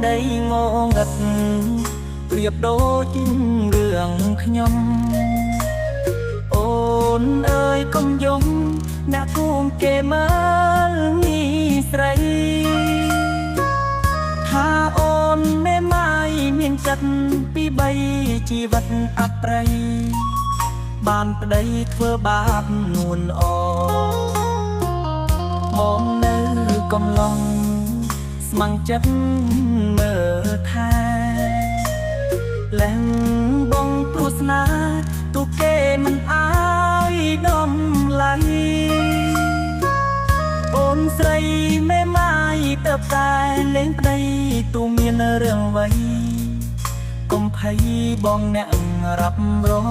ដីងងឹតប្រៀបដូចរឿងខ្ញុំអូនអើយកុំយំអ្នកគួងគេមើលងីស្រីថាអូនមេម៉ាយមានចិត្តពីបីជីវិតអប្រ័យបានប្តីធ្វើបាបនួនអមកនៅកំឡុងស្មងចិត្តមើលថែលែងបងព្រោះស្នាទូគេមិនអាយដំឡៃអូនស្រីមេម៉ាយទៅតែលេងប្តីទូមានរឿងអ្វីកុំភ័យបងអ្នករាប់រង